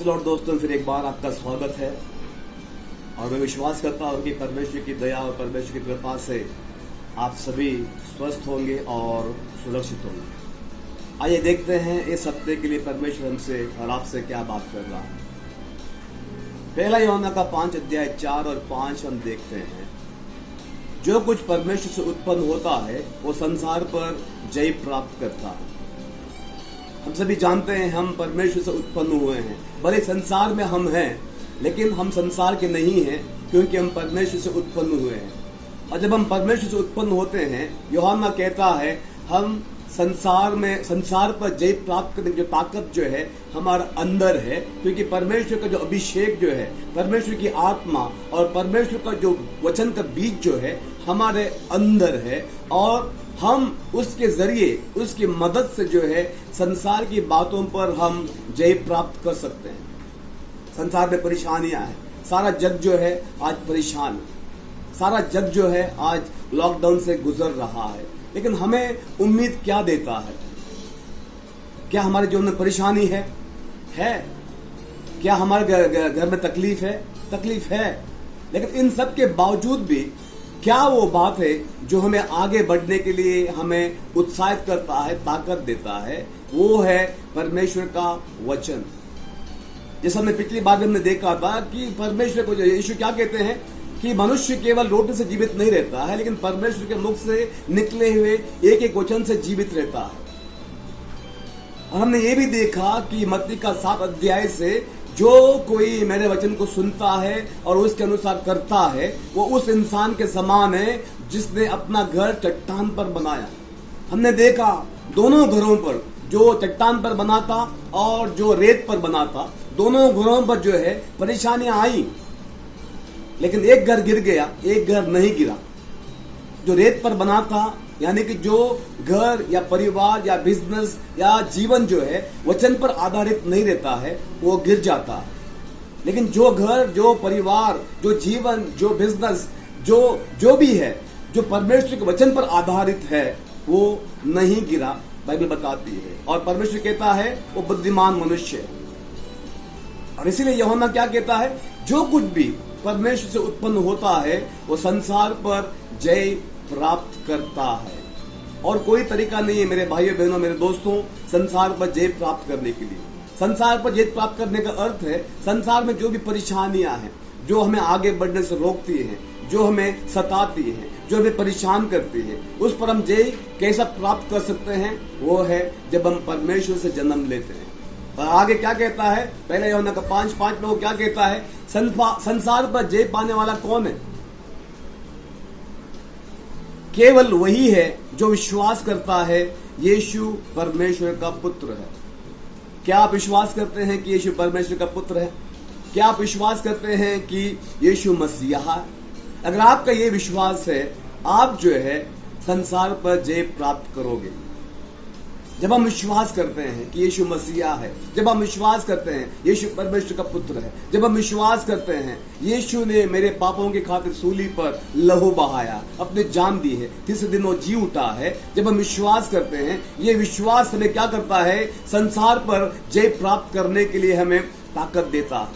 Lord दोस्तों, फिर एक बार आपका स्वागत है और मैं विश्वास करता हूँ कि परमेश्वर की दया और परमेश्वर की कृपा से आप सभी स्वस्थ होंगे और सुरक्षित होंगे। आइए देखते हैं इस हफ्ते के लिए परमेश्वर हमसे और आपसे क्या बात कर रहा है। पहला यूहन्ना का 5 अध्याय 4 और 5 हम देखते हैं। जो कुछ परमेश्वर से उत्पन्न होता है वो संसार पर जय प्राप्त करता है। हम सभी जानते हैं हम परमेश्वर से उत्पन्न हुए हैं। भले संसार में हम हैं, लेकिन हम संसार के नहीं हैं, क्योंकि हम परमेश्वर से उत्पन्न हुए हैं। और जब हम परमेश्वर से उत्पन्न होते हैं, यूहन्ना कहता है हम संसार पर जय प्राप्त करने की जो ताकत जो है हमारे अंदर है, क्योंकि परमेश्वर का जो अभिषेक जो है, परमेश्वर की आत्मा और परमेश्वर का जो वचन का बीज जो है हमारे अंदर है, और हम उसके जरिए उसकी मदद से जो है संसार की बातों पर हम जय प्राप्त कर सकते हैं। संसार में परेशानियां हैं, सारा जग जो है आज परेशान है, सारा जग जो है आज लॉकडाउन से गुजर रहा है, लेकिन हमें उम्मीद क्या देता है? क्या हमारे जीवन में परेशानी है? क्या हमारे घर में तकलीफ है? तकलीफ है, लेकिन इन सब के बावजूद भी क्या वो बात है जो हमें आगे बढ़ने के लिए हमें उत्साहित करता है, ताकत देता है? वो है परमेश्वर का वचन। जैसे हमने पिछली बार हमने देखा था कि परमेश्वर को यीशु क्या कहते हैं कि मनुष्य केवल रोटी से जीवित नहीं रहता है, लेकिन परमेश्वर के मुख से निकले हुए एक एक वचन से जीवित रहता है। और हमने ये भी देखा कि मत्ती का 7 अध्याय से जो कोई मेरे वचन को सुनता है और उसके अनुसार करता है वो उस इंसान के समान है जिसने अपना घर चट्टान पर बनाया। हमने देखा दोनों घरों पर, जो चट्टान पर बना था और जो रेत पर बना था, दोनों घरों पर जो है परेशानियां आई, लेकिन एक घर गिर गया, एक घर नहीं गिरा। जो रेत पर बना था, यानी कि जो घर या परिवार या बिजनेस या जीवन जो है वचन पर आधारित नहीं रहता है, वो गिर जाता है। लेकिन जो घर, जो परिवार, जो जीवन, जो बिजनेस, जो भी है, जो परमेश्वर के वचन पर आधारित है, वो नहीं गिरा, बाइबल बताती है। और परमेश्वर कहता है वो बुद्धिमान मनुष्य है। और इसीलिए यूहन्ना क्या कहता है? जो कुछ भी परमेश्वर से उत्पन्न होता है वो संसार पर जय प्राप्त करता है। और कोई तरीका नहीं है मेरे भाइयों बहनों, मेरे दोस्तों, संसार पर जय प्राप्त करने के लिए। संसार पर जय प्राप्त करने का अर्थ है संसार में जो भी परेशानियां हैं, जो हमें आगे बढ़ने से रोकती हैं, जो हमें सताती हैं, जो हमें परेशान करती है, उस पर हम जय कैसा प्राप्त कर सकते हैं? वो है जब हम परमेश्वर से जन्म लेते हैं। और आगे क्या कहता है? पहले यूहन्ना का 5:5 में वो क्या कहता है? संसार पर जय पाने वाला कौन है? केवल वही है जो विश्वास करता है यीशु परमेश्वर का पुत्र है। क्या आप विश्वास करते हैं कि यीशु परमेश्वर का पुत्र है? क्या आप विश्वास करते हैं कि यीशु मसीहा है? अगर आपका ये विश्वास है, आप जो है संसार पर जय प्राप्त करोगे। जब हम विश्वास करते हैं कि यीशु मसीहा है, जब हम विश्वास करते हैं यीशु परमेश्वर का पुत्र है, जब हम विश्वास करते हैं यीशु ने मेरे पापों की खातिर सूली पर लहू बहाया, अपनी जान दी है, तीसरे दिन वो जी उठा है, जब हम विश्वास करते हैं, ये विश्वास हमें क्या करता है? संसार पर जय प्राप्त करने के लिए हमें ताकत देता है।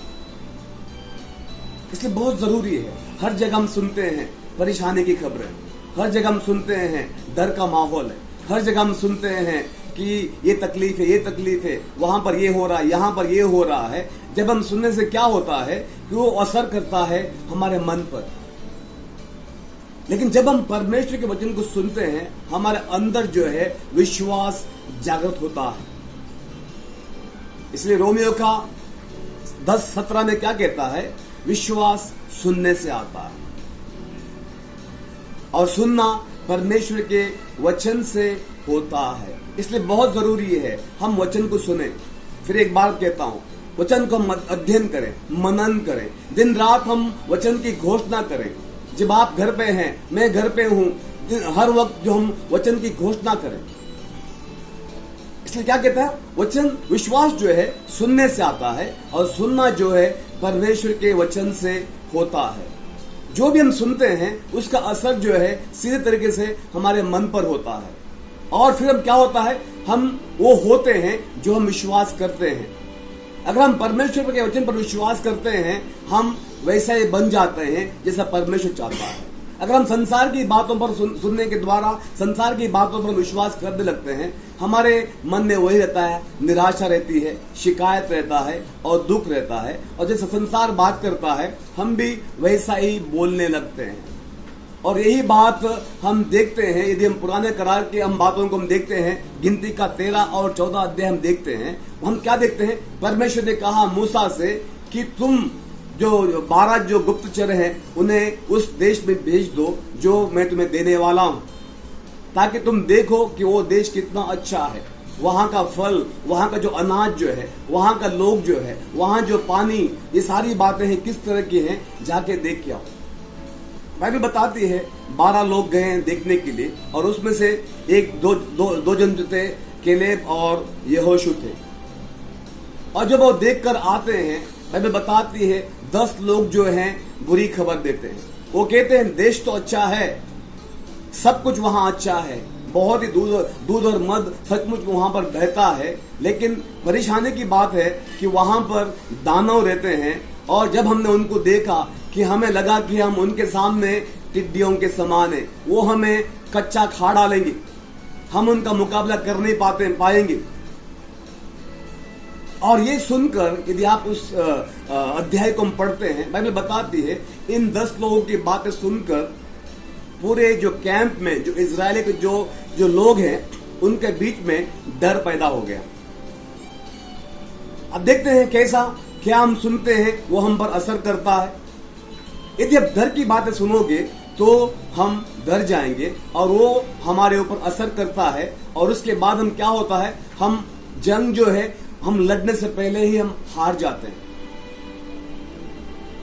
इसलिए बहुत जरूरी है। हर जगह हम सुनते हैं परेशानी की खबरें, हर जगह हम सुनते हैं डर का माहौल है, हर जगह हम सुनते हैं कि ये तकलीफ है, ये तकलीफ है, वहां पर ये हो रहा है, यहां पर ये हो रहा है। जब हम सुनने से क्या होता है कि वो असर करता है हमारे मन पर। लेकिन जब हम परमेश्वर के वचन को सुनते हैं, हमारे अंदर जो है विश्वास जागृत होता है। इसलिए रोमियो का 10:17 में क्या कहता है? विश्वास सुनने से आता है और सुनना परमेश्वर के वचन से होता है। इसलिए बहुत जरूरी है हम वचन को सुने। फिर एक बार कहता हूं, वचन को हम अध्ययन करें, मनन करें, दिन रात हम वचन की घोषणा करें। जब आप घर पे हैं, मैं घर पे हूं, हर वक्त जो हम वचन की घोषणा करें। इसलिए क्या कहता है? वचन, विश्वास जो है सुनने से आता है और सुनना जो है परमेश्वर के वचन से होता है। जो भी हम सुनते हैं उसका असर जो है सीधे तरीके से हमारे मन पर होता है। और फिर हम क्या होता है? हम वो होते हैं जो हम विश्वास करते हैं। अगर हम परमेश्वर के वचन पर विश्वास करते हैं, हम वैसा ही बन जाते हैं जैसा परमेश्वर चाहता है। अगर हम संसार की बातों पर सुनने के द्वारा संसार की बातों पर विश्वास करने लगते हैं, हमारे मन में वही रहता है, निराशा रहती है, शिकायत रहता है और दुख रहता है, और जैसे संसार बात करता है हम भी वैसा ही बोलने लगते हैं। और यही बात हम देखते हैं, यदि हम पुराने करार की हम बातों को हम देखते हैं, गिनती का 13 और 14 अध्याय हम देखते हैं, हम क्या देखते हैं? परमेश्वर ने कहा मूसा से कि तुम जो 12 जो गुप्तचर हैं उन्हें उस देश में भेज दो जो मैं तुम्हें देने वाला हूं, ताकि तुम देखो कि वो देश कितना अच्छा है, वहां का फल, वहां का जो अनाज जो है, वहां का लोग जो है, वहां जो पानी, ये सारी बातें हैं किस तरह की हैं, जाके देख के आओ। बाइबल बताती है 12 लोग गए हैं देखने के लिए, और उसमें से दो जन जो थे, केलेब और यहोशू थे। और जब वो देखकर आते हैं, बाइबल बताती है 10 लोग जो हैं बुरी खबर देते हैं। वो कहते हैं देश तो अच्छा है, सब कुछ वहां अच्छा है, बहुत ही दूध और मध सचमुच वहां पर बहता है, लेकिन परेशानी की बात है कि वहां पर दानव रहते हैं। और जब हमने उनको देखा कि हमें लगा कि हम उनके सामने टिड्डियों के समान है, वो हमें कच्चा खा डालेंगे, हम उनका मुकाबला कर नहीं पाएंगे। और ये सुनकर यदि आप उस अध्याय को हम पढ़ते हैं, बाइबल बताती है इन 10 लोगों की बातें सुनकर पूरे जो कैंप में जो इजरायली के जो लोग हैं उनके बीच में डर पैदा हो गया। अब देखते हैं कैसा क्या हम सुनते हैं वो हम पर असर करता है। यदि आप डर की बातें सुनोगे तो हम डर जाएंगे और वो हमारे ऊपर असर करता है, और उसके बाद हम क्या होता है, हम जंग जो है हम लड़ने से पहले ही हम हार जाते हैं।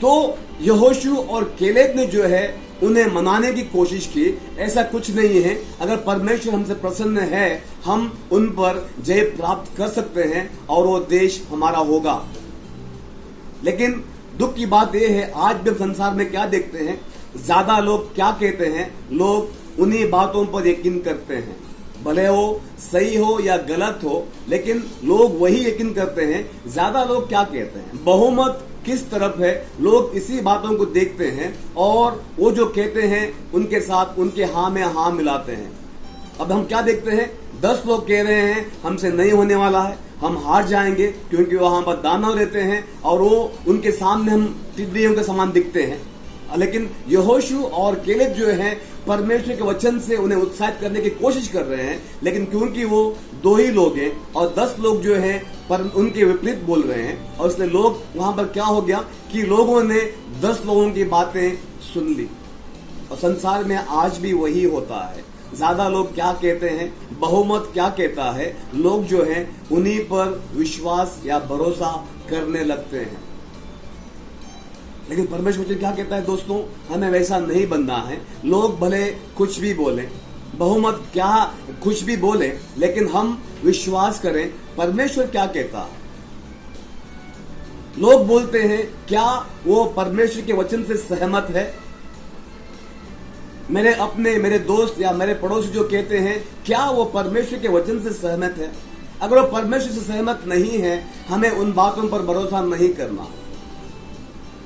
तो यहोशू और केलेब ने जो है उन्हें मनाने की कोशिश की, ऐसा कुछ नहीं है, अगर परमेश्वर हमसे प्रसन्न है हम उन पर जय प्राप्त कर सकते हैं और वो देश हमारा होगा। लेकिन दुख की बात यह है, आज भी संसार में क्या देखते हैं, ज्यादा लोग क्या कहते हैं, लोग उन्हीं बातों पर यकीन करते हैं, भले वो सही हो या गलत हो, लेकिन लोग वही यकीन करते हैं। ज्यादा लोग क्या कहते हैं, बहुमत किस तरफ है, लोग इसी बातों को देखते हैं और वो जो कहते हैं उनके साथ उनके हाँ में हाँ मिलाते हैं। अब हम क्या देखते हैं, 10 लोग कह रहे हैं हमसे नहीं होने वाला है, हम हार जाएंगे, क्योंकि वहां पर दानव रहते हैं और वो उनके सामने हम टिड्डियों के समान दिखते हैं। लेकिन यहोशू और केलेब जो हैं परमेश्वर के वचन से उन्हें उत्साहित करने की कोशिश कर रहे हैं, लेकिन क्योंकि वो 2 ही लोग हैं और 10 लोग जो हैं पर उनके विपरीत बोल रहे हैं, और इसलिए लोग वहां पर क्या हो गया कि लोगों ने 10 लोगों की बातें सुन ली। और संसार में आज भी वही होता है, ज्यादा लोग क्या कहते हैं, बहुमत क्या कहता है, लोग जो हैं उन्हीं पर विश्वास या भरोसा करने लगते हैं। लेकिन परमेश्वर क्या कहता है दोस्तों, हमें वैसा नहीं बनना है। लोग भले कुछ भी बोले, बहुमत क्या कुछ भी बोले, लेकिन हम विश्वास करें परमेश्वर क्या कहता है। लोग बोलते हैं क्या वो परमेश्वर के वचन से सहमत है, मेरे दोस्त या मेरे पड़ोसी जो कहते हैं क्या वो परमेश्वर के वचन से सहमत है। अगर वो परमेश्वर से सहमत नहीं है, हमें उन बातों पर भरोसा नहीं करना,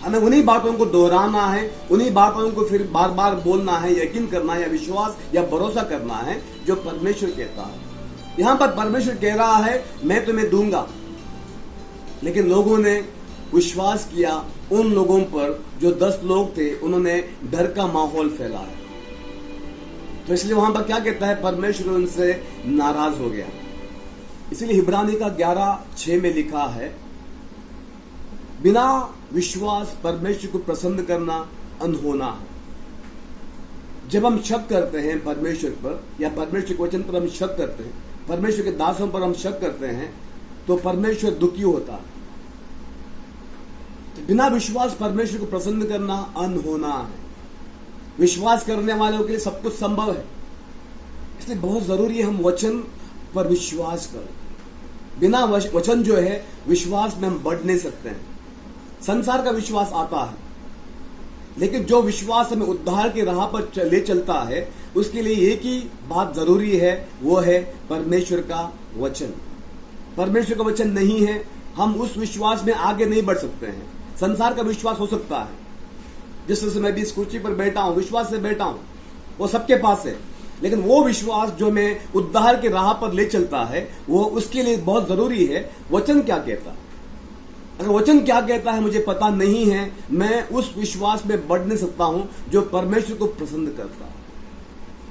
हमें उन्हीं बातों को दोहराना है, उन्हीं बातों को फिर बार बार बोलना है, यकीन करना है या विश्वास या भरोसा करना है जो परमेश्वर कहता है। यहां पर परमेश्वर कह रहा है मैं तुम्हें दूंगा, लेकिन लोगों ने विश्वास किया उन लोगों पर जो 10 लोग थे, उन्होंने डर का माहौल फैलाया। तो इसलिए वहां पर क्या कहता है, परमेश्वर उनसे नाराज हो गया। इसलिए इब्रानी का 11:6 में लिखा है, बिना विश्वास परमेश्वर को प्रसन्न करना अनहोना है। जब हम शक करते हैं परमेश्वर पर या परमेश्वर के वचन पर हम शक करते हैं, परमेश्वर के दासों पर हम शक करते हैं, तो परमेश्वर दुखी होता है। तो बिना विश्वास परमेश्वर को प्रसन्न करना अनहोना है। विश्वास करने वालों के लिए सब कुछ संभव है, इसलिए बहुत जरूरी है हम वचन पर विश्वास करें। बिना वचन जो है विश्वास में हम बढ़ नहीं सकते हैं। संसार का विश्वास आता है, लेकिन जो विश्वास हमें उद्धार की राह पर ले चलता है, उसके लिए एक ही बात जरूरी है, वो है परमेश्वर का वचन। परमेश्वर का वचन नहीं है हम उस विश्वास में आगे नहीं बढ़ सकते हैं। संसार का विश्वास हो सकता है, जिस तरह से मैं भी इस कुर्सी पर बैठा हूं, विश्वास से बैठा हूं, वो सबके पास है, लेकिन वो विश्वास जो मैं उद्धार की राह पर ले चलता है, वो उसके लिए बहुत जरूरी है वचन क्या कहता है। अगर वचन क्या कहता है मुझे पता नहीं है, मैं उस विश्वास में बढ़ नहीं सकता हूं जो परमेश्वर को पसंद करता है।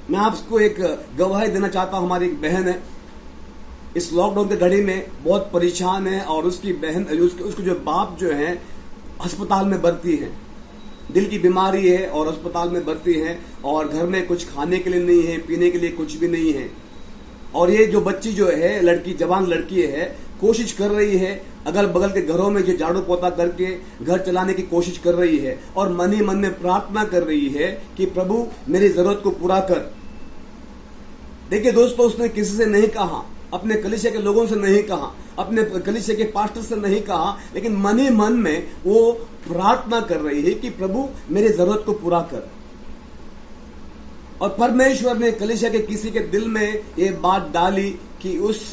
मैं आपको एक गवाही देना चाहता हूं। हमारी एक बहन है, इस लॉकडाउन की घड़ी में बहुत परेशान है, और उसकी बहन उसके जो बाप जो है अस्पताल में भर्ती है, दिल की बीमारी है और अस्पताल में भर्ती है, और घर में कुछ खाने के लिए नहीं है, पीने के लिए कुछ भी नहीं है। और ये जो बच्ची जो है, लड़की, जवान लड़की है, कोशिश कर रही है अगल बगल के घरों में जो झाड़ू पोता करके घर चलाने की कोशिश कर रही है, और मन ही मन में प्रार्थना कर रही है कि प्रभु मेरी जरूरत को पूरा कर। देखिए दोस्तों, उसने किसी से नहीं कहा, अपने कलीसिया के लोगों से नहीं कहा, अपने कलीसिया के पास्टर से नहीं कहा, लेकिन मन ही मन में वो प्रार्थना कर रही है कि प्रभु मेरी जरूरत को पूरा कर। और परमेश्वर ने कलीसिया के किसी के दिल में ये बात डाली कि उस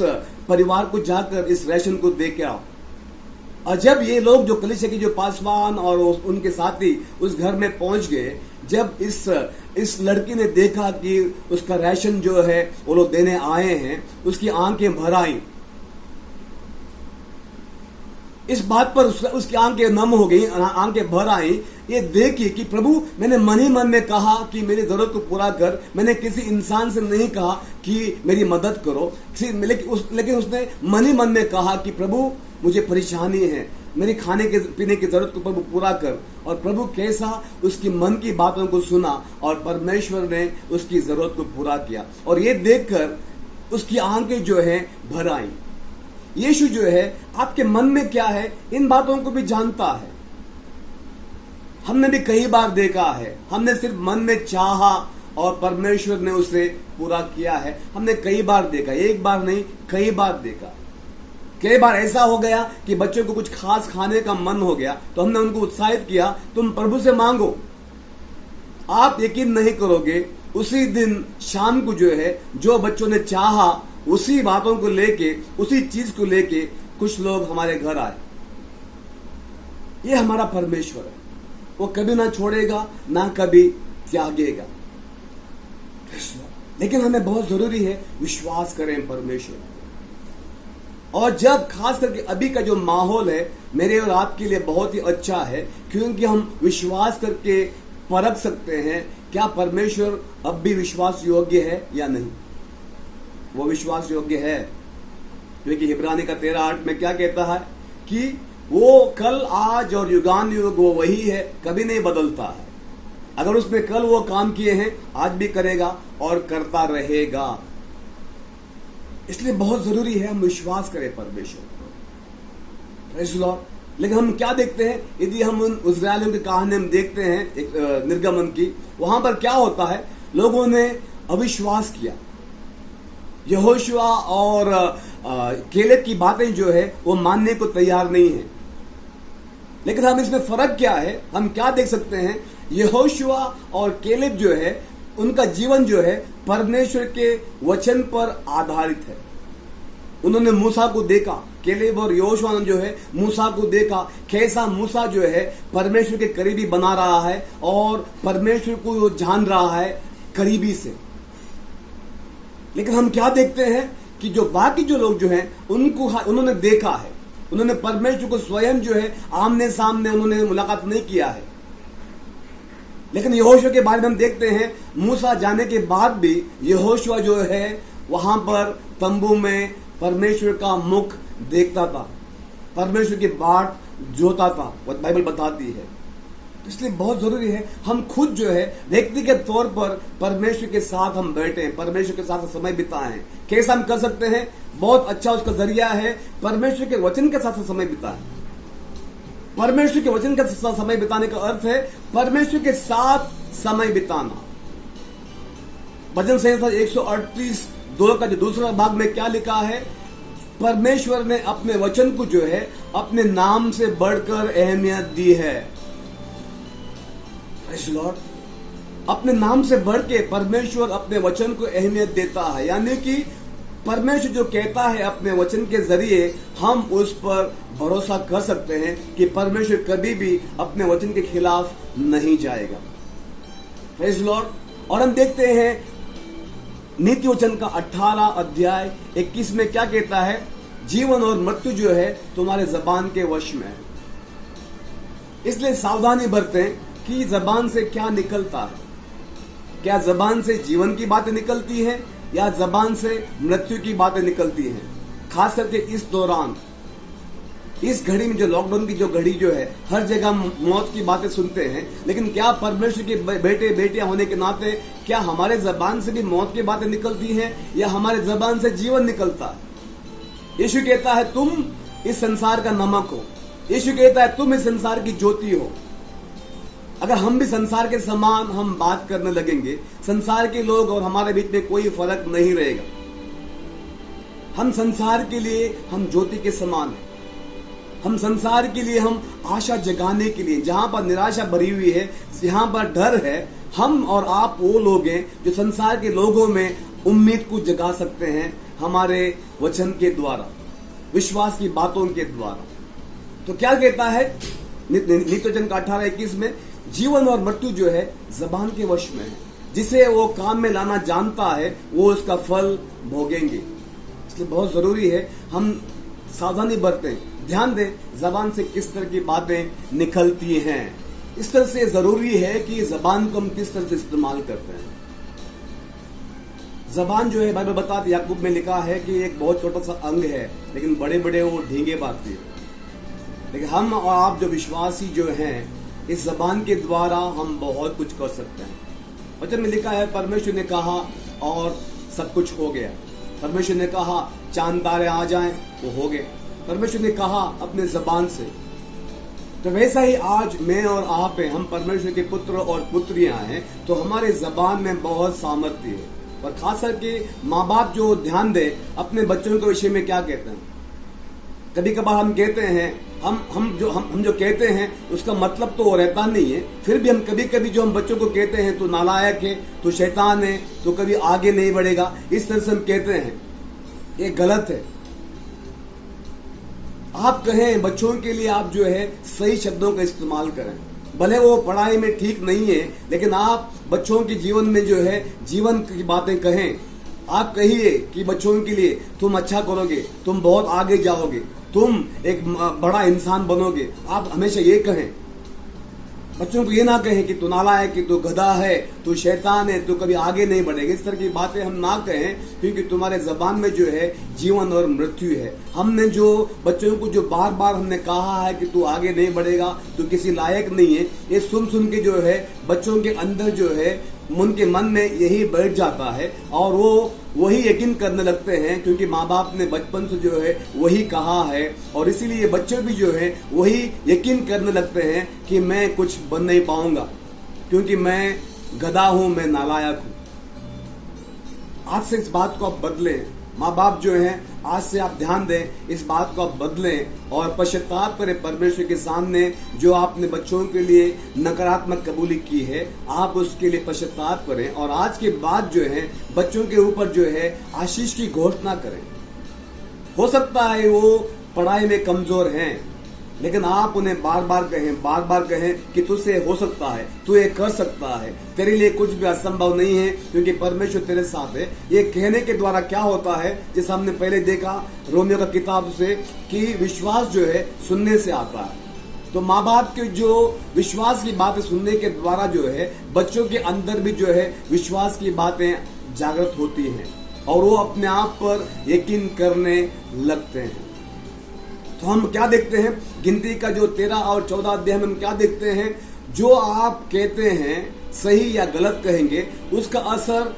परिवार को जाकर इस राशन को दे के आओ। और जब ये लोग जो कलीसिया के जो पासवान और उनके साथी उस घर में पहुंच गए, जब इस लड़की ने देखा कि उसका राशन जो है वो लोग देने आए हैं, उसकी आंखें भर आई। इस बात पर उसकी आंखें नम हो गई, आंखें भर आई, ये देखी कि प्रभु मैंने मन ही मन में कहा कि मेरी जरूरत को पूरा कर। मैंने किसी इंसान से नहीं कहा कि मेरी मदद करो, लेकिन उसने मन ही मन में कहा कि प्रभु मुझे परेशानी है, मेरी खाने के पीने की जरूरत को प्रभु पूरा कर। और प्रभु कैसा उसकी मन की बातों को सुना और परमेश्वर ने उसकी जरूरत को पूरा किया। और ये देखकर उसकी आंखें जो है भर आई। यीशु जो है आपके मन में क्या है इन बातों को भी जानता है। हमने भी कई बार देखा है, हमने सिर्फ मन में चाहा और परमेश्वर ने उसे पूरा किया है। हमने कई बार देखा, एक बार नहीं कई बार देखा। कई बार ऐसा हो गया कि बच्चों को कुछ खास खाने का मन हो गया तो हमने उनको उत्साहित किया, तुम प्रभु से मांगो। आप यकीन नहीं करोगे, उसी दिन शाम को जो है जो बच्चों ने चाहा उसी बातों को लेके, उसी चीज को लेके कुछ लोग हमारे घर आए। ये हमारा परमेश्वर है, वो कभी ना छोड़ेगा ना कभी त्यागेगा। लेकिन हमें बहुत जरूरी है विश्वास करें परमेश्वर। और जब खास करके अभी का जो माहौल है मेरे और आपके लिए बहुत ही अच्छा है, क्योंकि हम विश्वास करके परख सकते हैं क्या परमेश्वर अब भी विश्वास योग्य है या नहीं। वो विश्वास योग्य है, क्योंकि इब्रानी का 13:8 में क्या कहता है कि वो कल आज और युगान युग वो वही है, कभी नहीं बदलता है। अगर उसने कल वो काम किए हैं आज भी करेगा और करता रहेगा। इसलिए बहुत जरूरी है हम विश्वास करें परमेश्वर पर। Praise the Lord. लेकिन हम क्या देखते हैं, यदि हम उन इस्राएलियों की कहानी हम देखते हैं एक निर्गमन की, वहां पर क्या होता है, लोगों ने अविश्वास किया। यहोशुआ और केलेब की बातें जो है वो मानने को तैयार नहीं है। लेकिन हम इसमें फर्क क्या है, हम क्या देख सकते हैं, यहोशुआ और केलेब जो है उनका जीवन जो है परमेश्वर के वचन पर आधारित है। उन्होंने मूसा को देखा, केलेब और यहोशुआ ने जो है मूसा को देखा, कैसा मूसा जो है परमेश्वर के करीबी बना रहा है और परमेश्वर को वो जान रहा है करीबी से। लेकिन हम क्या देखते हैं कि जो बाकी जो लोग जो हैं उनको उन्होंने देखा है, उन्होंने परमेश्वर को स्वयं जो है आमने सामने उन्होंने मुलाकात नहीं किया है। लेकिन यहोशुआ के बारे में हम देखते हैं, मूसा जाने के बाद भी यहोशुआ जो है वहां पर तंबू में परमेश्वर का मुख देखता था, परमेश्वर की बाट जोता था, वो बाइबल बताती है। इसलिए बहुत जरूरी है हम खुद जो है व्यक्तिगत तौर पर परमेश्वर के साथ हम बैठे, परमेश्वर के साथ समय बिताएं। कैसे हम कर सकते हैं, बहुत अच्छा उसका जरिया है परमेश्वर के वचन के साथ समय बिताएं। परमेश्वर के वचन के साथ समय बिताने का अर्थ है परमेश्वर के साथ समय बिताना। भजन संहिता 138:2 का जो दूसरा भाग में क्या लिखा है, परमेश्वर ने अपने वचन को जो है अपने नाम से बढ़कर अहमियत दी है। Praise the Lord. अपने नाम से बढ़ के परमेश्वर अपने वचन को अहमियत देता है, यानी कि परमेश्वर जो कहता है अपने वचन के जरिए हम उस पर भरोसा कर सकते हैं कि परमेश्वर कभी भी अपने वचन के खिलाफ नहीं जाएगा। Praise Lord. और हम देखते हैं नीति वचन का 18 अध्याय 21 में क्या कहता है, जीवन और मृत्यु जो है तुम्हारे जबान के वश में है। इसलिए सावधानी बरतें कि जबान से क्या निकलता है। क्या जबान से जीवन की बातें निकलती हैं या जबान से मृत्यु की बातें निकलती हैं। खास करके इस दौरान, इस घड़ी में, जो लॉकडाउन की जो घड़ी जो है, हर जगह मौत की बातें सुनते हैं, लेकिन क्या परमेश्वर के बेटे बेटियां होने के नाते क्या हमारे जबान से भी मौत की बातें निकलती हैं या हमारे जबान से जीवन निकलता है। यीशु कहता है तुम इस संसार का नमक हो। यीशु कहता है तुम इस संसार की ज्योति हो। अगर हम भी संसार के समान हम बात करने लगेंगे, संसार के लोग और हमारे बीच में कोई फर्क नहीं रहेगा। हम संसार के लिए हम ज्योति के समान हैं। हम संसार के लिए हम आशा जगाने के लिए, जहां पर निराशा भरी हुई है, जहां पर डर है, हम और आप वो लोग हैं जो संसार के लोगों में उम्मीद को जगा सकते हैं हमारे वचन के द्वारा, विश्वास की बातों के द्वारा। तो क्या कहता है नीति वचन का 18-21 में, जीवन और मृत्यु जो है जबान के वश में है। जिसे वो काम में लाना जानता है वो उसका फल भोगेंगे। इसलिए बहुत जरूरी है हम सावधानी बरतें, ध्यान दें जबान से किस तरह की बातें निकलती हैं। इस तरह से जरूरी है कि जबान को हम किस तरह से इस्तेमाल करते हैं। जबान जो है, बाइबल बताती है, याकूब में लिखा है कि एक बहुत छोटा सा अंग है, लेकिन बड़े बड़े वो ढींगे बांधती है। लेकिन हम और आप जो विश्वासी जो हैं, इस जबान के द्वारा हम बहुत कुछ कर सकते हैं। वचन में लिखा है परमेश्वर ने कहा और सब कुछ हो गया। परमेश्वर ने कहा चांद तारे आ जाएं, वो हो गए। परमेश्वर ने कहा अपने जबान से। तो वैसा ही आज मैं और आप हैं, हम परमेश्वर के पुत्र और पुत्रियां हैं, तो हमारे जबान में बहुत सामर्थ्य है। और खास करके माँ बाप जो ध्यान दे अपने बच्चों के विषय में क्या कहते हैं। कभी कभार हम कहते हैं, हम जो कहते हैं उसका मतलब तो रहता नहीं है, फिर भी हम कभी कभी जो हम बच्चों को कहते हैं, तू नालायक है, तू शैतान है, तो कभी आगे नहीं बढ़ेगा, इस तरह से हम कहते हैं। ये गलत है। आप कहें बच्चों के लिए, आप जो है सही शब्दों का इस्तेमाल करें। भले वो पढ़ाई में ठीक नहीं है, लेकिन आप बच्चों के जीवन में जो है जीवन की बातें कहें। आप कहिए कि बच्चों के लिए तुम अच्छा करोगे, तुम बहुत आगे जाओगे, तुम एक बड़ा इंसान बनोगे। आप हमेशा ये कहें। बच्चों को ये ना कहें कि तू नालायक है, कि तू गधा है, तू शैतान है, तू कभी आगे नहीं बढ़ेगा। इस तरह की बातें हम ना कहें, क्योंकि तुम्हारे जबान में जो है जीवन और मृत्यु है। हमने जो बच्चों को जो बार बार हमने कहा है कि तू आगे नहीं बढ़ेगा, तू किसी लायक नहीं है, ये सुन सुन के जो है बच्चों के अंदर जो है उनके मन में यही बैठ जाता है और वो वही यकीन करने लगते हैं, क्योंकि माँ बाप ने बचपन से जो है वही कहा है। और इसीलिए बच्चे भी जो है वही यकीन करने लगते हैं कि मैं कुछ बन नहीं पाऊंगा, क्योंकि मैं गधा हूं, मैं नालायक हूं। आज से इस बात को आप बदलें। माँ बाप जो हैं, आज से आप ध्यान दें, इस बात को आप बदलें और पश्चाताप करें परमेश्वर के सामने। जो आपने बच्चों के लिए नकारात्मक कबूली की है, आप उसके लिए पश्चाताप करें और आज के बाद जो है बच्चों के ऊपर जो है आशीष की घोषणा करें। हो सकता है वो पढ़ाई में कमजोर हैं, लेकिन आप उन्हें बार बार कहें कि तुझसे हो सकता है, तू ये कर सकता है, तेरे लिए कुछ भी असंभव नहीं है, क्योंकि परमेश्वर तेरे साथ है। ये कहने के द्वारा क्या होता है, जैसे हमने पहले देखा रोमियो का किताब से, कि विश्वास जो है सुनने से आता है। तो माँ बाप के जो विश्वास की बातें सुनने के द्वारा जो है बच्चों के अंदर भी जो है विश्वास की बातें जागृत होती हैं और वो अपने आप पर यकीन करने लगते हैं। तो हम क्या देखते हैं, गिनती का जो 13 और 14 अध्याय में हम क्या देखते हैं, जो आप कहते हैं सही या गलत कहेंगे, उसका असर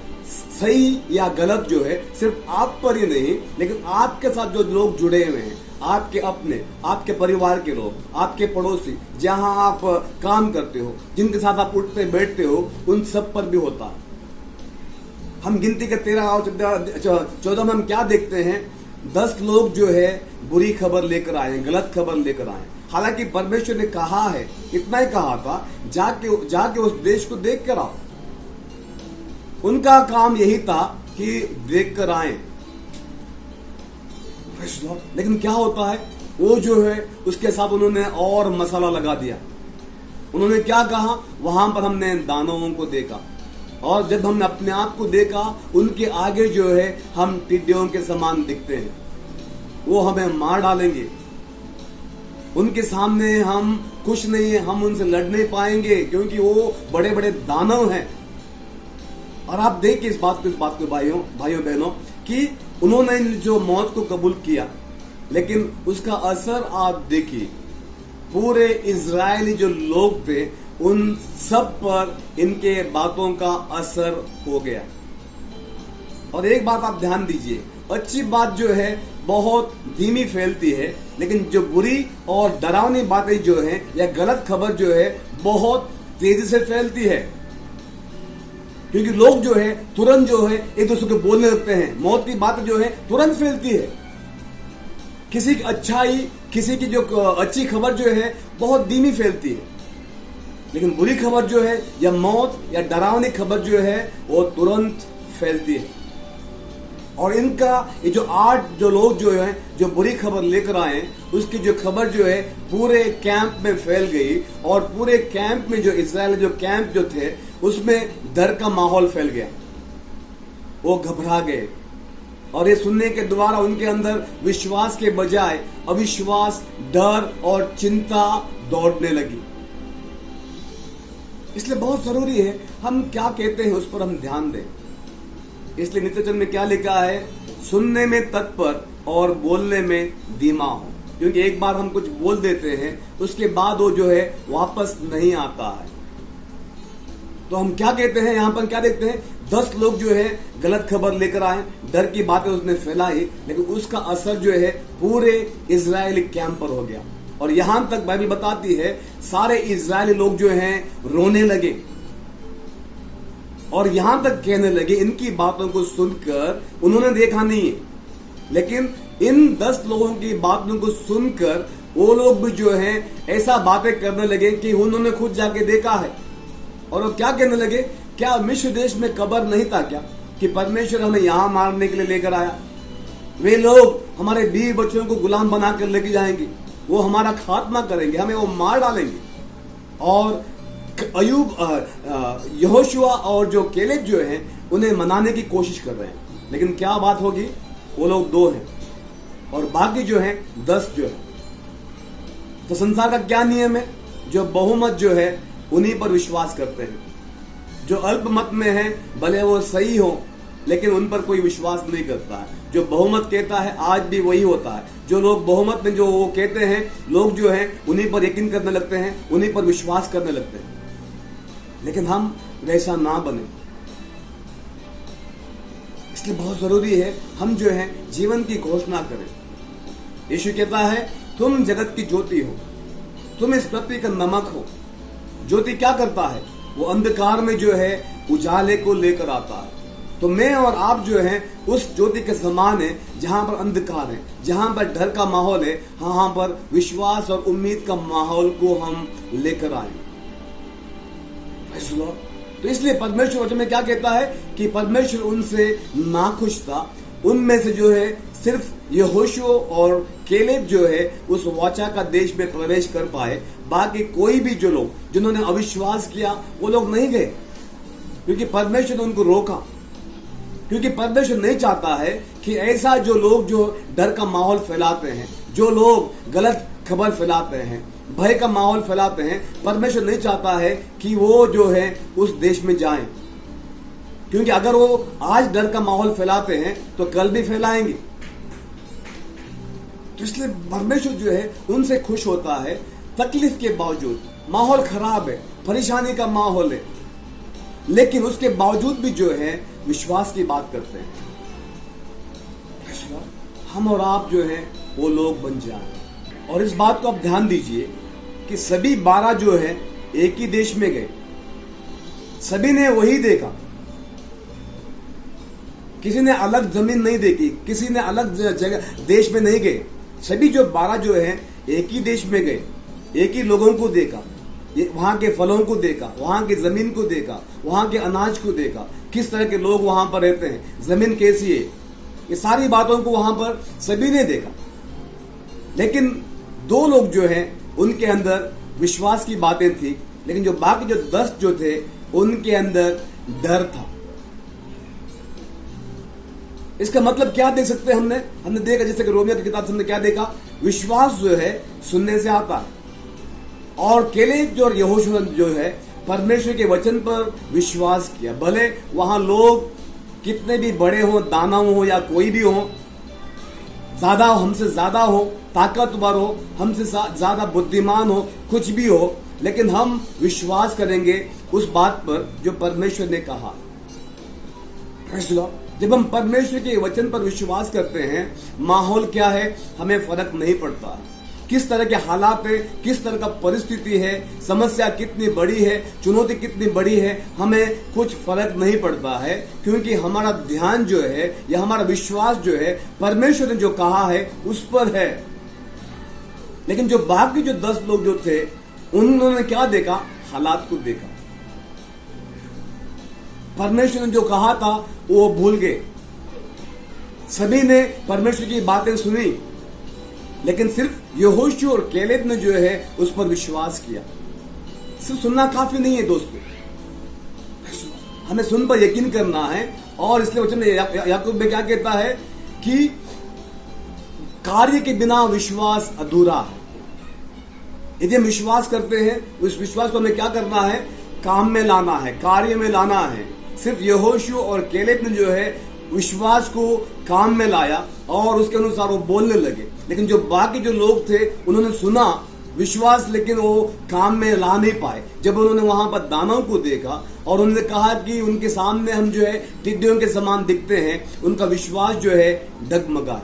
सही या गलत जो है सिर्फ आप पर ही नहीं, लेकिन आपके साथ जो लोग जुड़े हुए हैं, आपके अपने, आपके परिवार के लोग, आपके पड़ोसी, जहां आप काम करते हो, जिनके साथ आप उठते बैठते हो, उन सब पर भी होता है। हम गिनती के 13 और 14 में हम क्या देखते हैं, 10 लोग जो है बुरी खबर लेकर आए, गलत खबर लेकर आए। हालांकि परमेश्वर ने कहा है, इतना ही कहा था, जाके उस देश को देख कर आओ। उनका काम यही था कि देख कर आए। लेकिन क्या होता है, वो जो है उसके साथ उन्होंने और मसाला लगा दिया। उन्होंने क्या कहा, वहां पर हमने दानवों को देखा, और जब हमने अपने आप को देखा उनके आगे जो है हम टिड्डियों के समान दिखते हैं, वो हमें मार डालेंगे, उनके सामने हम कुछ नहीं है, हम उनसे लड़ नहीं पाएंगे क्योंकि वो बड़े बड़े दानव हैं। और आप देखिए इस बात को भाइयों बहनों, कि उन्होंने जो मौत को कबूल किया, लेकिन उसका असर आप देखिए, पूरे इजरायली जो लोग थे उन सब पर इनके बातों का असर हो गया। और एक बात आप ध्यान दीजिए, अच्छी बात जो है बहुत धीमी फैलती है, लेकिन जो बुरी और डरावनी बातें जो है या गलत खबर जो है बहुत तेजी से फैलती है, क्योंकि लोग जो है तुरंत जो है एक दूसरे को बोलने लगते हैं। मौत की बात जो है तुरंत फैलती है। किसी की अच्छाई, किसी की जो अच्छी खबर जो है बहुत धीमी फैलती है, लेकिन बुरी खबर जो है या मौत या डरावनी खबर जो है वो तुरंत फैलती है। और इनका ये जो 8 जो लोग जो है जो बुरी खबर लेकर आए, उसकी जो खबर जो है पूरे कैंप में फैल गई, और पूरे कैंप में जो इजराइल जो कैंप जो थे उसमें डर का माहौल फैल गया। वो घबरा गए, और ये सुनने के द्वारा उनके अंदर विश्वास के बजाय अविश्वास, डर और चिंता दौड़ने लगी। इसलिए बहुत जरूरी है हम क्या कहते हैं उस पर हम ध्यान दें। इसलिए नित्य वचन में क्या लिखा है, सुनने में तत्पर और बोलने में धीमा हो, क्योंकि एक बार हम कुछ बोल देते हैं उसके बाद वो जो है वापस नहीं आता है। तो हम क्या कहते हैं, यहां पर क्या देखते हैं, 10 लोग जो है गलत खबर लेकर आए, डर की बातें उसने फैलाई, लेकिन उसका असर जो है पूरे इजरायली कैंप पर हो गया। और यहां तक बाइबल बताती है सारे इजरायली लोग जो हैं रोने लगे, और यहां तक कहने लगे, इनकी बातों को सुनकर उन्होंने देखा नहीं है, लेकिन इन 10 लोगों की बातों को सुनकर वो लोग भी जो हैं ऐसा बातें करने लगे कि उन्होंने खुद जाके देखा है। और वो क्या कहने लगे, क्या मिस्र देश में कब्र नहीं था क्या कि परमेश्वर हमें यहां मारने के लिए लेकर आया? वे लोग हमारे बीवी बच्चों को गुलाम बनाकर लेके जाएंगे, वो हमारा खात्मा करेंगे, हमें वो मार डालेंगे। और अयूब, यहोशुआ और जो केलेब जो हैं उन्हें मनाने की कोशिश कर रहे हैं, लेकिन क्या बात होगी, वो लोग 2 हैं और बाकी जो हैं 10 जो है। तो संसार का क्या नियम है, जो बहुमत जो है उन्हीं पर विश्वास करते हैं। जो अल्पमत में है भले वो सही हो, लेकिन उन पर कोई विश्वास नहीं करता है। जो बहुमत कहता है आज भी वही होता है। जो लोग बहुमत में जो वो कहते हैं, लोग जो हैं उन्हीं पर यकीन करने लगते हैं, उन्हीं पर विश्वास करने लगते हैं। लेकिन हम वैसा ना बने, इसलिए बहुत जरूरी है हम जो है जीवन की घोषणा करें। यीशु कहता है तुम जगत की ज्योति हो, तुम इस पृथ्वी का नमक हो। ज्योति क्या करता है, वो अंधकार में जो है उजाले को लेकर आता है। तो मैं और आप जो है उस ज्योति के समान है, जहां पर अंधकार है, जहां पर डर का माहौल है, वहां पर विश्वास और उम्मीद का माहौल को हम लेकर आए। तो इसलिए परमेश्वर वचन में क्या कहता है कि परमेश्वर उनसे नाखुश था। उनमें से जो है सिर्फ यहोशुआ और केलेब जो है उस वाचा का देश में प्रवेश कर पाए। बाकी कोई भी जो लोग जिन्होंने अविश्वास किया वो लोग नहीं गए, क्योंकि परमेश्वर ने उनको रोका। क्योंकि परमेश्वर नहीं चाहता है कि ऐसा जो लोग जो डर का माहौल फैलाते हैं, जो लोग गलत खबर फैलाते हैं, भय का माहौल फैलाते हैं, परमेश्वर नहीं चाहता है कि वो जो है उस देश में जाएं। क्योंकि अगर वो आज डर का माहौल फैलाते हैं तो कल भी फैलाएंगे। तो इसलिए परमेश्वर जो है उनसे खुश होता है। तकलीफ के बावजूद, माहौल खराब है, परेशानी का माहौल है, लेकिन उसके बावजूद भी जो है विश्वास की बात करते हैं। हम और आप जो है वो लोग बन जाएं। और इस बात को आप ध्यान दीजिए कि सभी 12 जो है एक ही देश में गए, सभी ने वही देखा। किसी ने अलग जमीन नहीं देखी, किसी ने अलग जगह देश में नहीं गए। सभी जो 12 जो है एक ही देश में गए, एक ही लोगों को देखा, वहां के फलों को देखा, वहां की जमीन को देखा, वहां के अनाज को देखा, किस तरह के लोग वहां पर रहते हैं, जमीन कैसी है, ये सारी बातों को वहां पर सभी ने देखा, लेकिन 2 लोग जो हैं उनके अंदर विश्वास की बातें थी, लेकिन जो बाकी जो 10 जो थे उनके अंदर डर था। इसका मतलब क्या देख सकते हैं हमने देखा, जैसे कि रोमियो की किताब से हमने क्या देखा, विश्वास जो है सुनने से आता है, और केलेब जो और यहोशू जो है परमेश्वर के वचन पर विश्वास किया। भले वहां लोग कितने भी बड़े हो, दानव हो या कोई भी हो, हमसे ज्यादा हो, ताकतवर हो, हमसे ज्यादा बुद्धिमान हो, कुछ भी हो, लेकिन हम विश्वास करेंगे उस बात पर जो परमेश्वर ने कहा। जब हम परमेश्वर के वचन पर विश्वास करते हैं, माहौल क्या है हमें फर्क नहीं पड़ता, किस तरह के हालात है, किस तरह का परिस्थिति है, समस्या कितनी बड़ी है, चुनौती कितनी बड़ी है, हमें कुछ फर्क नहीं पड़ता है, क्योंकि हमारा ध्यान जो है या हमारा विश्वास जो है परमेश्वर ने जो कहा है उस पर है। लेकिन जो बाकी जो 10 लोग जो थे उन्होंने क्या देखा, हालात को देखा। परमेश्वर ने जो कहा था वो भूल गए। सभी ने परमेश्वर की बातें सुनी, लेकिन सिर्फ यहोशू और केलेब ने जो है उस पर विश्वास किया। सिर्फ सुनना काफी नहीं है दोस्तों, हमें सुन पर यकीन करना है। और इसलिए वचन याकूब में क्या कहता है कि कार्य के बिना विश्वास अधूरा है। यदि हम विश्वास करते हैं, उस विश्वास को हमें क्या करना है, काम में लाना है, कार्य में लाना है। सिर्फ यहोशू और केलेब ने जो है विश्वास को काम में लाया और उसके अनुसार वो बोलने लगे, लेकिन जो बाकी जो लोग थे उन्होंने सुना विश्वास, लेकिन वो काम में ला नहीं पाए। जब उन्होंने वहां पर दानव को देखा और उन्होंने कहा कि उनके सामने हम जो है टिड्डियों के समान दिखते हैं, उनका विश्वास जो है डगमगा।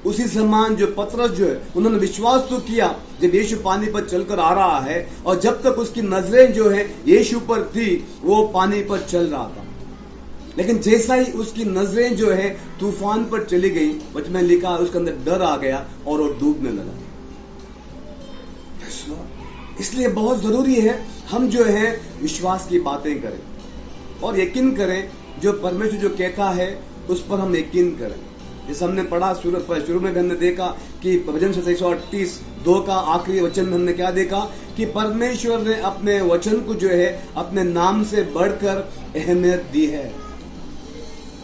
उसी समान जो पतरस जो है उन्होंने विश्वास तो किया जब यीशु पानी पर चलकर आ रहा है, और जब तक उसकी नजरें जो है यीशु पर थी वो पानी पर चल रहा था, लेकिन जैसा ही उसकी नजरें जो है तूफान पर चली गई, वचन में लिखा उसके अंदर डर आ गया और वो डूबने लगा। इसलिए बहुत जरूरी है हम जो है विश्वास की बातें करें और यकीन करें, जो परमेश्वर जो कहता है उस पर हम यकीन करें। जैसे हमने पढ़ा शुरू में भी हमने देखा कि भजन 138:2 का आखिरी वचन में हमने क्या देखा कि परमेश्वर ने अपने वचन को जो है अपने नाम से बढ़कर अहमियत दी है।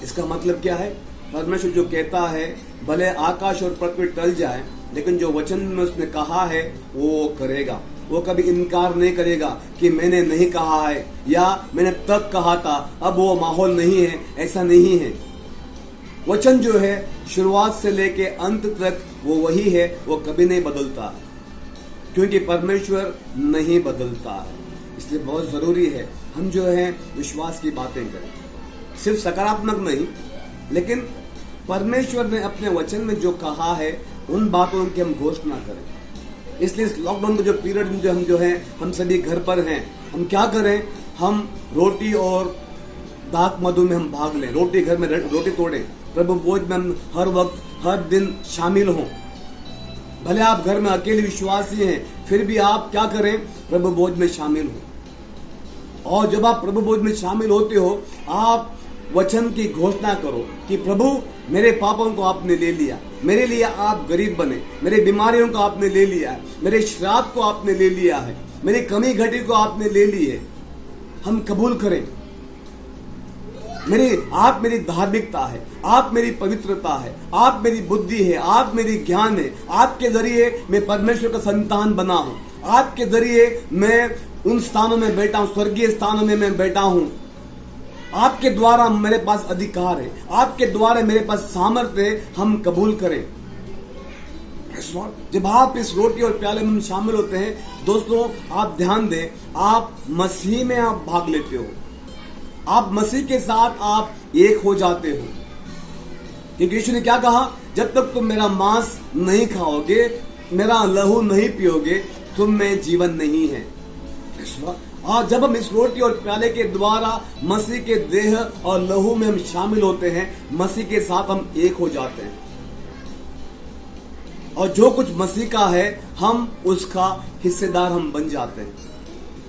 इसका मतलब क्या है, परमेश्वर जो कहता है भले आकाश और पृथ्वी टल जाए, लेकिन जो वचन में उसने कहा है वो करेगा। वो कभी इनकार नहीं करेगा कि मैंने नहीं कहा है या मैंने तब कहा था, अब वो माहौल नहीं है, ऐसा नहीं है। वचन जो है शुरुआत से लेके अंत तक वो वही है, वो कभी नहीं बदलता, क्योंकि परमेश्वर नहीं बदलता है। इसलिए बहुत जरूरी है हम जो है विश्वास की बातें करें, सिर्फ सकारात्मक नहीं, लेकिन परमेश्वर ने अपने वचन में जो कहा है उन बातों की हम घोषणा करें। इसलिए इस लॉकडाउन का जो पीरियड में हम सभी घर पर हैं, हम क्या करें, हम रोटी और दाक मधु में हम भाग लें, रोटी घर में रोटी तोड़ें, प्रभु भोज में हम हर वक्त हर दिन शामिल हों। भले आप घर में अकेले विश्वासी हैं, फिर भी आप क्या करें, प्रभु भोज में शामिल हो। और जब आप प्रभु भोज में शामिल होते हो, आप वचन की घोषणा करो कि प्रभु मेरे पापों को आपने ले लिया, मेरे लिए आप गरीब बने, मेरे बीमारियों को आपने ले लिया है, मेरे श्राप को आपने ले लिया है, मेरी कमी घटी को आपने ले ली है। हम कबूल करें, आप मेरी धार्मिकता है, आप मेरी पवित्रता है, आप मेरी बुद्धि है, आप मेरी ज्ञान है, आपके जरिए मैं परमेश्वर का संतान बना हूं, आपके जरिए मैं उन स्थानों में बैठा हूं, स्वर्गीय स्थानों में मैं बैठा हूं, आपके द्वारा मेरे पास अधिकार है, आपके द्वारा मेरे पास सामर्थ्य है। हम कबूल करें। जब आप इस रोटी और प्याले में शामिल होते हैं दोस्तों, आप ध्यान दें, आप मसीह में आप भाग लेते हो, आप मसीह के साथ आप एक हो जाते हो। क्योंकि यीशु ने क्या कहा, जब तक तुम मेरा मांस नहीं खाओगे, मेरा लहू नहीं पियोगे, तुम में जीवन नहीं है। और जब हम इस रोटी और प्याले के द्वारा मसीह के देह और लहू में हम शामिल होते हैं, मसीह के साथ हम एक हो जाते हैं, और जो कुछ मसीह का है हम उसका हिस्सेदार हम बन जाते हैं।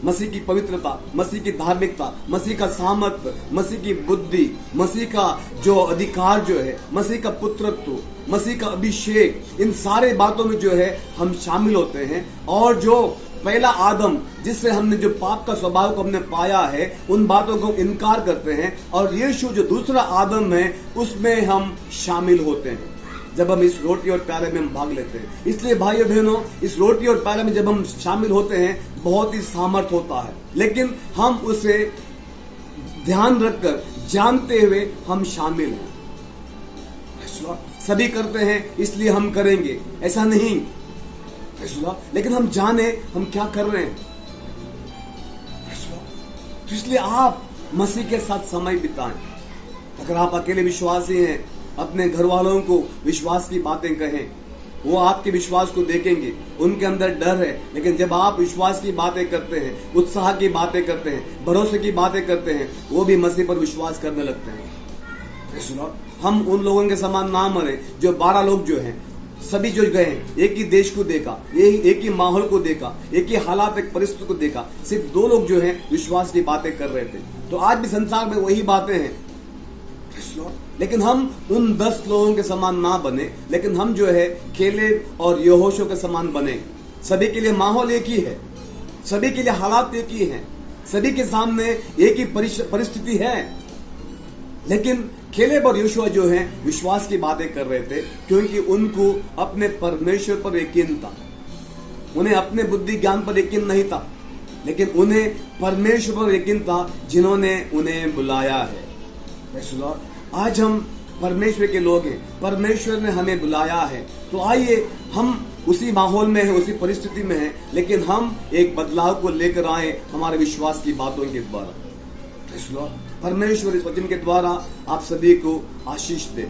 मसीह की पवित्रता, मसीह की धार्मिकता, मसीह का सामर्थ्य, मसीह की बुद्धि, मसीह का जो अधिकार जो है, मसीह का पुत्रत्व, मसीह का अभिषेक, इन सारे बातों में जो है हम शामिल होते हैं। और जो पहला आदम जिससे हमने जो पाप का स्वभाव को हमने पाया है, उन बातों को इनकार करते हैं और यीशु जो दूसरा आदम है उसमें हम शामिल होते हैं जब हम इस रोटी और प्याले में हम भाग लेते हैं। इसलिए भाइयों बहनों, इस रोटी और प्याले में जब हम शामिल होते हैं बहुत ही सामर्थ होता है, लेकिन हम उसे ध्यान रखकर जानते हुए हम शामिल हैं। सभी करते हैं इसलिए हम करेंगे, ऐसा नहीं, लेकिन हम जाने हम क्या कर रहे हैं। तो इसलिए आप मसीह के साथ समय बिताएं। अगर आप अकेले विश्वासी हैं, अपने घर वालों को विश्वास की बातें कहें, वो आपके विश्वास को देखेंगे, उनके अंदर डर है, लेकिन जब आप विश्वास की बातें करते हैं, उत्साह की बातें करते हैं, भरोसे की बातें करते हैं, वो भी मसीह पर विश्वास करने लगते हैं। हम उन लोगों के समान ना मरे जो 12 लोग जो हैं, सभी जो गए एक ही देश को देखा, एक ही माहौल को देखा, एक ही हालात, एक परिस्थिति को देखा, सिर्फ 2 लोग जो हैं विश्वास की बातें कर रहे थे। तो आज भी संसार में वही बातें हैं, लेकिन हम उन 10 लोगों के समान ना बने, लेकिन हम जो है केलेब और यहोशू के समान बने। सभी के लिए माहौल एक ही है, सभी के लिए हालात एक ही हैं, सभी के सामने एक ही परिस्थिति है, लेकिन केलेब और यहोशू जो हैं विश्वास की बातें कर रहे थे क्योंकि उनको अपने परमेश्वर पर यकीन था। उन्हें अपने बुद्धि ज्ञान पर यकीन नहीं था, लेकिन उन्हें परमेश्वर पर यकीन था जिन्होंने उन्हें बुलाया है। आज हम परमेश्वर के लोग हैं, परमेश्वर ने हमें बुलाया है, तो आइए हम उसी माहौल में हैं, उसी परिस्थिति में हैं, लेकिन हम एक बदलाव को लेकर आए हमारे विश्वास की बातों के द्वारा। परमेश्वर इस वचन के द्वारा आप सभी को आशीष दे।